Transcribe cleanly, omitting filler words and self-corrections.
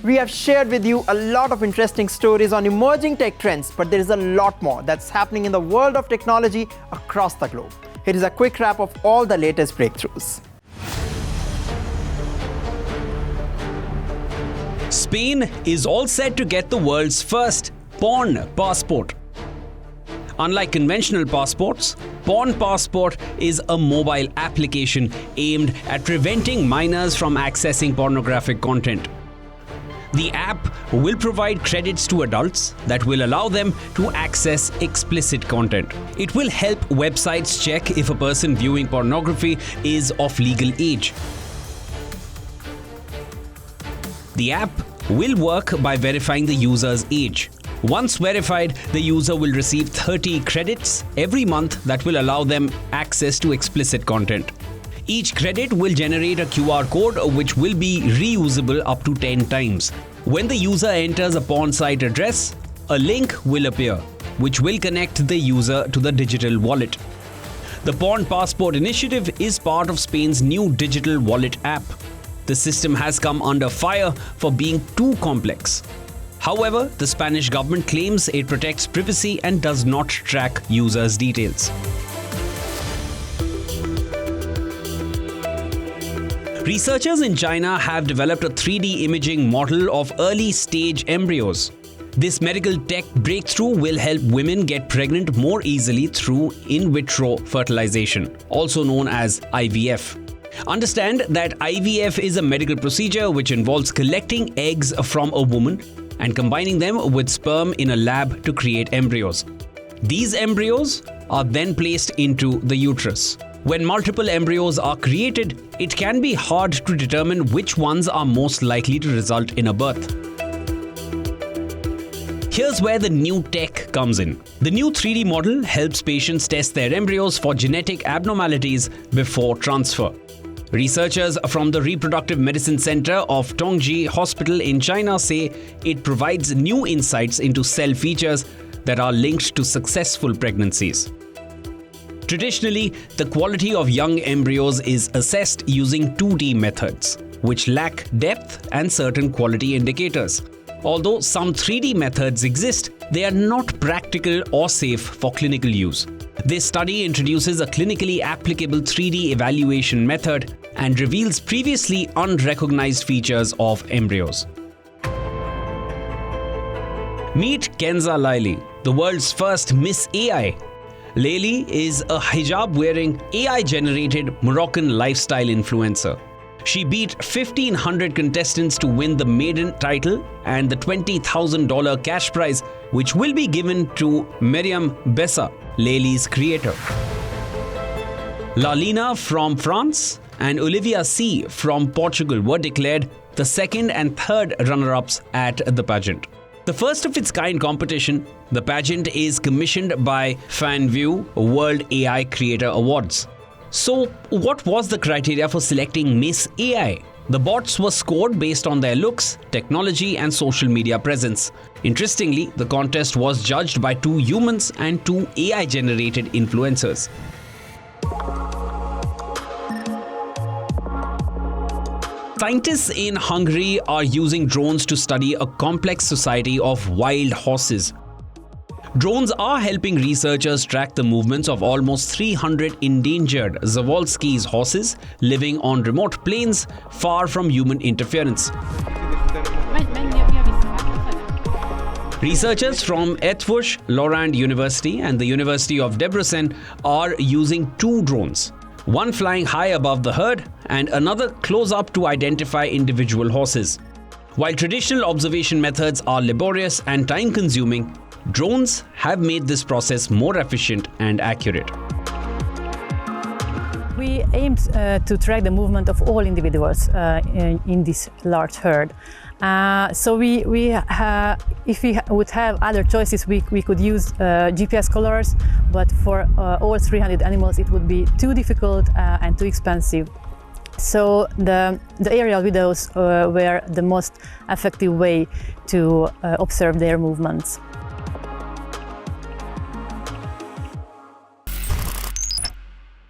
We have shared with you a lot of interesting stories on emerging tech trends, but there is a lot more that's happening in the world of technology across the globe. Here is a quick wrap of all the latest breakthroughs. Spain is all set to get the world's first porn passport. Unlike conventional passports, Porn Passport is a mobile application aimed at preventing minors from accessing pornographic content. The app will provide credits to adults that will allow them to access explicit content. It will help websites check if a person viewing pornography is of legal age. The app will work by verifying the user's age. Once verified, the user will receive 30 credits every month that will allow them access to explicit content. Each credit will generate a QR code which will be reusable up to 10 times. When the user enters a porn site address, a link will appear, which will connect the user to the digital wallet. The Porn Passport initiative is part of Spain's new digital wallet app. The system has come under fire for being too complex. However, the Spanish government claims it protects privacy and does not track users' details. Researchers in China have developed a 3D imaging model of early-stage embryos. This medical tech breakthrough will help women get pregnant more easily through in vitro fertilization, also known as IVF. Understand that IVF is a medical procedure which involves collecting eggs from a woman and combining them with sperm in a lab to create embryos. These embryos are then placed into the uterus. When multiple embryos are created, it can be hard to determine which ones are most likely to result in a birth. Here's where the new tech comes in. The new 3D model helps patients test their embryos for genetic abnormalities before transfer. Researchers from the Reproductive Medicine Center of Tongji Hospital in China say it provides new insights into cell features that are linked to successful pregnancies. Traditionally, the quality of young embryos is assessed using 2D methods, which lack depth and certain quality indicators. Although some 3D methods exist, they are not practical or safe for clinical use. This study introduces a clinically applicable 3D evaluation method and reveals previously unrecognized features of embryos. Meet Kenza Laili, the world's first Miss AI. Laili is a hijab-wearing, AI-generated Moroccan lifestyle influencer. She beat 1,500 contestants to win the maiden title and the $20,000 cash prize, which will be given to Miriam Bessa, Laili's creator. Lalina from France and Olivia C. from Portugal were declared the second and third runner-ups at the pageant. The first of its kind competition, the pageant is commissioned by FanView World AI Creator Awards. So, what was the criteria for selecting Miss AI? The bots were scored based on their looks, technology, and social media presence. Interestingly, the contest was judged by 2 humans and 2 AI-generated influencers. Scientists in Hungary are using drones to study a complex society of wild horses. Drones are helping researchers track the movements of almost 300 endangered Przewalski's horses living on remote plains far from human interference. Researchers from Eötvös Loránd University and the University of Debrecen are using 2 drones, one flying high above the herd and another close up to identify individual horses. While traditional observation methods are laborious and time-consuming, drones have made this process more efficient and accurate. We aimed to track the movement of all individuals in this large herd. So if we would have other choices, we could use GPS collars, but for all 300 animals it would be too difficult and too expensive. So the aerial videos were the most effective way to observe their movements.